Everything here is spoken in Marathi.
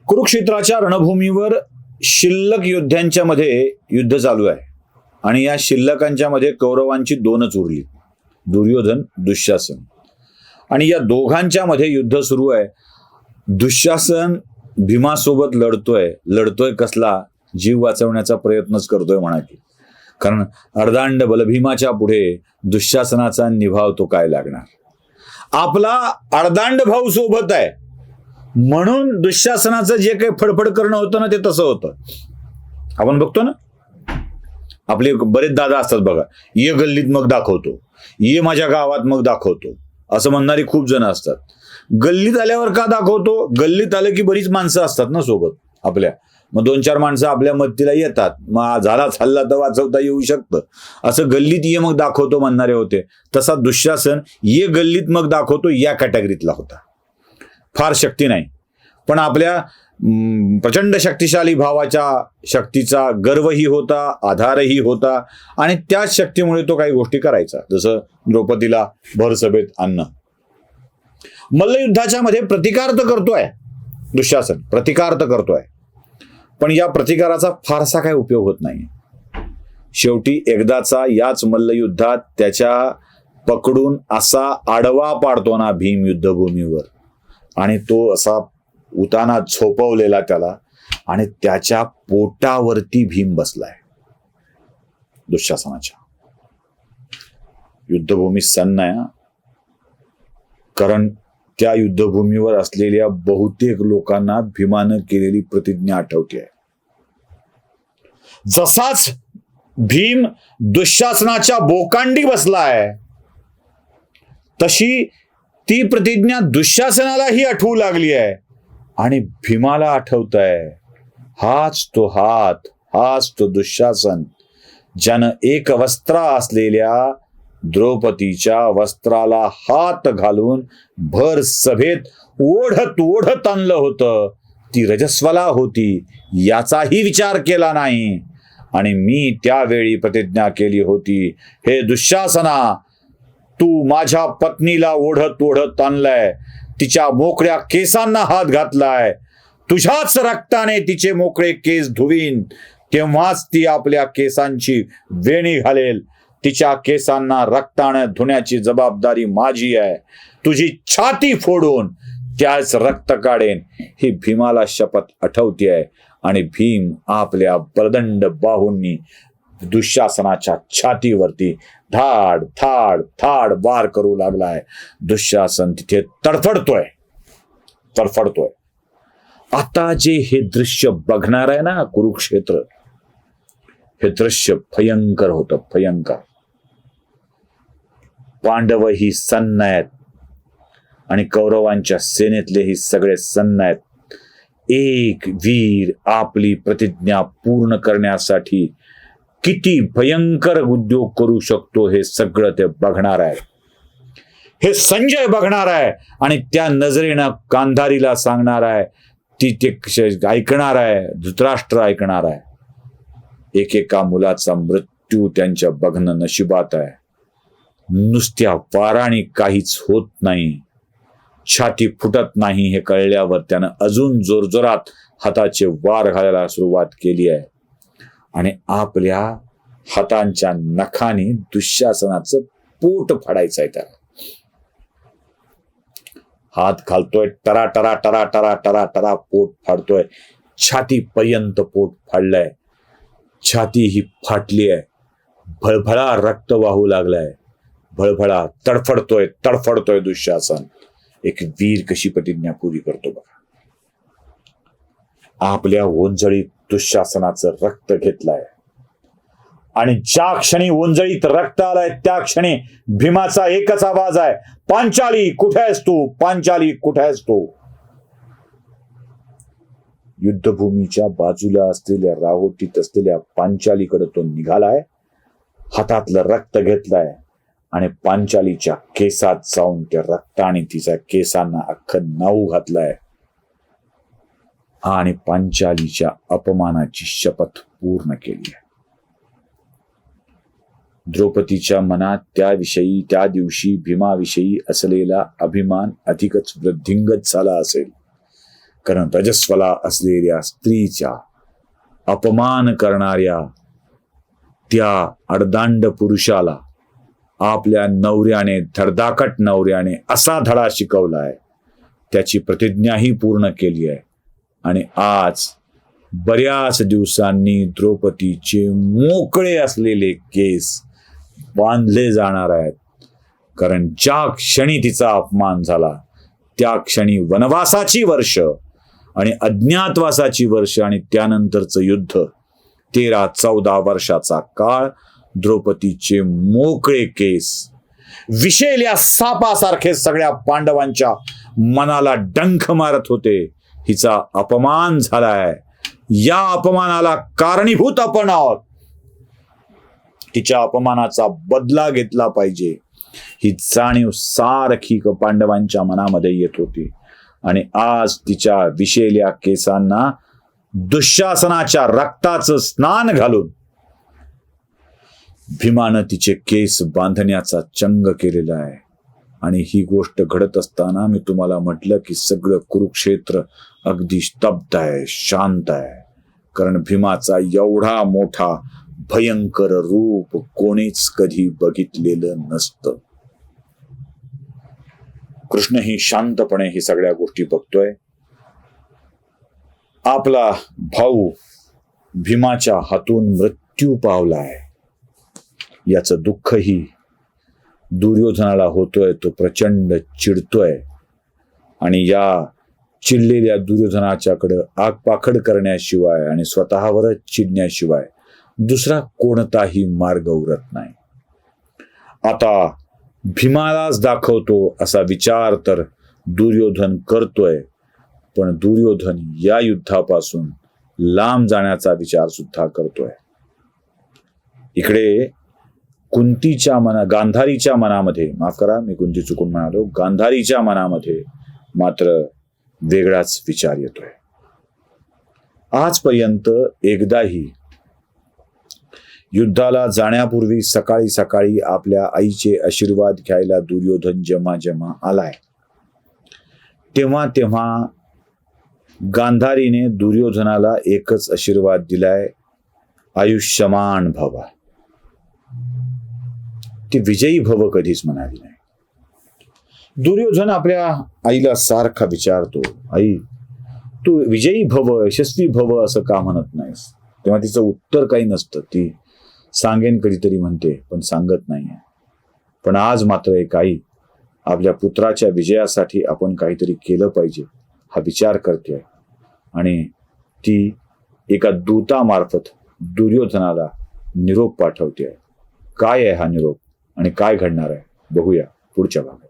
कुरुक्षेत्राच्या रणभूमीवर शिल्लक योद्ध्यांच्या मध्ये युद्ध चालू आहे आणि या शिल्लकांच्या मध्ये कौरवांची दोनच उरली, दुर्योधन, दुःशासन. आणि या दोघांच्या मध्ये युद्ध सुरू आहे. दुःशासन भीमासोबत लढतोय कसला, जीव वाचवण्याचा प्रयत्नच करतोय म्हणा की. कारण अर्धांड बलभीमाच्या पुढे दुःशासनाचा निभाव तो काय लागणार. आपला अर्धांड भाऊ सोबत आहे म्हणून दुःशासनाचं जे काही फडफड करणं होतं ना ते तसं होतं. आपण बघतो ना, आपले बरेच दादा असतात बघा, ये गल्लीत मग दाखवतो, ये माझ्या गावात मग दाखवतो असं म्हणणारी खूप जण असतात. गल्लीत आल्यावर का दाखवतो, गल्लीत आलं की बरीच माणसं असतात ना सोबत आपल्या, मग 2-4 माणसं आपल्या मदतीला येतात, मग झालाच हल्ला तर वाचवता येऊ शकतं. असं गल्लीत ये मग दाखवतो म्हणणारे होते. तसा दुःशासन ये गल्लीत मग दाखवतो या कॅटेगरीतला होता. फार शक्ती नाही पण आपल्या प्रचंड शक्तिशाली भावाच्या शक्तीचा गर्वही होता, आधारही होता आणि त्याच शक्तीमुळे तो काही गोष्टी करायचा. जसं द्रौपदीला भरसभेत आणणं. मल्लयुद्धाच्या मध्ये प्रतिकार तर करतोय दुःशासन, प्रतिकार तर करतोय, पण या प्रतिकाराचा फारसा काही उपयोग होत नाही. शेवटी एकदाचा याच मल्लयुद्धात त्याच्या पकडून असा आडवा पाडतो ना भीम युद्धभूमीवर, आणि तो असा उताना झोपवलेला त्याला, आणि त्याच्या पोटावरती भीम बसलाय दुःशासनाच्या. युद्धभूमी सन्न आहे, कारण त्या युद्धभूमीवर असलेल्या बहुतेक लोकांना भीमानं केलेली प्रतिज्ञा आठवते आहे. जसाच भीम दुःशासनाच्या बोकांडी बसलाय तशी ती प्रतिज्ञा दुःशासनालाही आठवू लागली आहे आणि भीमाला आठवत आहे. हाच तो हात, हाच तो दुःशासन ज्यानं एक वस्त्रा असलेल्या द्रौपदीच्या वस्त्राला हात घालून भर सभेत ओढत ओढत आणलं होतं. ती रजस्वला होती याचाही विचार केला नाही. आणि मी त्यावेळी प्रतिज्ञा केली होती, हे दुःशासना, तू माझ्या पत्नीला ओढत ओढत आणलाय, तिच्या मोकळ्या केसांना हात घातलाय, तुझ्याच रक्ताने तिचे मोकळे केस धुवीन, तेव्हाच ती आपल्या केसांची वेणी घालेल. तिच्या केसांना रक्ताने धुण्याची जबाबदारी माझी आहे. तुझी छाती फोडून त्याच रक्त काढेन, ही भीमाला शपथ आठवती आहे. आणि भीम आपल्या बलदंड बाहूंनी दुःशासनाच्या छातीवरती धाड धाड धाड वार करू लागलाय. दुःशासन तिथे तडफडतोय. आता जे हे दृश्य बघणार आहे ना कुरुक्षेत्र, हे दृश्य भयंकर होतं, भयंकर. पांडवही सन्न आहेत आणि कौरवांच्या सेनेतलेही सगळे सन्न आहेत. एक वीर आपली प्रतिज्ञा पूर्ण करण्यासाठी किती भयंकर उद्योग करू शकतो हे सगळं ते बघणार आहे. हे संजय बघणार आहे आणि त्या नजरेनं गांधारीला सांगणार आहे, ती ते ऐकणार आहे, धृतराष्ट्र ऐकणार आहे. एकेका मुलाचा मृत्यू त्यांच्या बघणं नशिबात आहे. नुसत्या वाराने काहीच होत नाही, छाती फुटत नाही हे कळल्यावर त्यानं अजून जोरजोरात हाताचे वार घालायला सुरुवात केली आहे. आणि आपल्या हातांच्या नखाने दुःशासनाचं पोट फाडायचं आहे. त्याला हात घालतोय, ta-ra ta-ra ta-ra ta-ra ta-ra ta-ra पोट फाडतोय. छाती पर्यंत पोट फाडलंय, छाती ही फाटली आहे. भळभळा रक्त वाहू लागलाय, भळभळा तडफडतोय दुःशासन. एक वीर कशी प्रतिज्ञा पुरी करतो बघा. आपल्या ओंजळीत दुःशासनाचं रक्त घेतलंय आणि ज्या क्षणी ओंजळीत रक्त आलंय त्या क्षणी भीमाचा एकच आवाज आहे, पांचाली कुठे आहेस तू, पांचाली कुठे आहेस तू. युद्धभूमीच्या बाजूला असलेल्या राहोटीत असलेल्या पांचालीकडे तो निघालाय. हातातलं रक्त घेतलंय आणि पांचालीच्या केसात जाऊन त्या रक्ताने तिच्या केसांना अख्खं नाऊ घातलंय आणि पांचालीच्या अपमानाची शपथ पूर्ण केली आहे. द्रौपदीच्या मनात त्या दिवशी भीमाविषयी असलेला अभिमान अधिकच वृद्धिंगत झाला असेल. कारण रजस्वला असलेल्या स्त्रीच्या अपमान करणाऱ्या त्या अर्धांड पुरुषाला आपल्या नवऱ्याने, धडधाकट नवऱ्याने असा धडा शिकवलाय, त्याची प्रतिज्ञाही पूर्ण केली आहे. आणि आज बऱ्याच दिवसांनी द्रौपदीचे मोकळे असलेले केस बांधले जाणार आहेत. कारण ज्या क्षणी तिचा अपमान झाला त्या क्षणी वनवासाची वर्ष आणि अज्ञातवासाची वर्ष आणि त्यानंतरचं युद्ध, 13-14 वर्षाचा काळ, द्रौपदीचे मोकळे केस विषेल्या सापासारखे सगळ्या पांडवांच्या मनाला डंख मारत होते. हिचा अपमान झालाय, या अपमानाला कारणीभूत आपण आहोत, तिच्या अपमानाचा बदला घेतला पाहिजे, ही जाणीव सारखी पांडवांच्या मनामध्ये येत होती. आणि आज तिच्या विषेल्या केसांना दुःशासनाच्या रक्ताचं स्नान घालून भीमानं तिचे केस बांधण्याचा चंग केलेला आहे. आणि ही गोष्ट घडत असताना मी तुम्हाला म्हटलं की सगळं कुरुक्षेत्र अगदी स्तब्ध आहे, शांत आहे. कारण भीमाचा एवढा मोठा भयंकर रूप कोणीच कधी बघितलेलं नसतं. कृष्ण ही शांतपणे ही सगळ्या गोष्टी बघतोय. आपला भाऊ भीमाच्या हातून मृत्यू पावलाय याचं दुःखही दुर्योधनाला होतोय. तो प्रचंड चिडतोय आणि या चिडलेल्या दुर्योधनाच्याकडं आगपाखड करण्याशिवाय आणि स्वतःवरच चिडण्याशिवाय दुसरा कोणताही मार्ग उरत नाही. आता भीमालाच दाखवतो असा विचार तर दुर्योधन करतोय, पण दुर्योधन या युद्धापासून लांब जाण्याचा विचार सुद्धा करतोय. इकडे गांधारीच्या मनामध्ये, माफ करा मी कुंती चुकून म्हणालो, गांधारीच्या मनामध्ये मात्र वेगळाच विचार येतोय. आजपर्यंत एकदाही युद्धाला जाण्यापूर्वी सकाळी सकाळी आपल्या आईचे आशीर्वाद घ्यायला दुर्योधन जेव्हा जेव्हा आलाय तेव्हा तेव्हा गांधारीने दुर्योधनाला एकच आशीर्वाद दिलाय, आयुष्यमान भव. ती विजयी भव कधीच म्हणाली नाही. दुर्योधन आपल्या आईला सारखा विचारतो, आई तू विजयी भव, यशस्वी भव असं का म्हणत नाहीस? तेव्हा तिचं उत्तर काही नसतं. ती सांगेन कधीतरी म्हणते, पण सांगत नाहीये. पण आज मात्र एक आई आपल्या पुत्राच्या विजयासाठी आपण काहीतरी केलं पाहिजे हा विचार करते आणि ती एका दूतामार्फत दुर्योधनाला निरोप पाठवते. काय आहे हा निरोप आणि काय घडणार आहे बघूया पुढच्या भागात.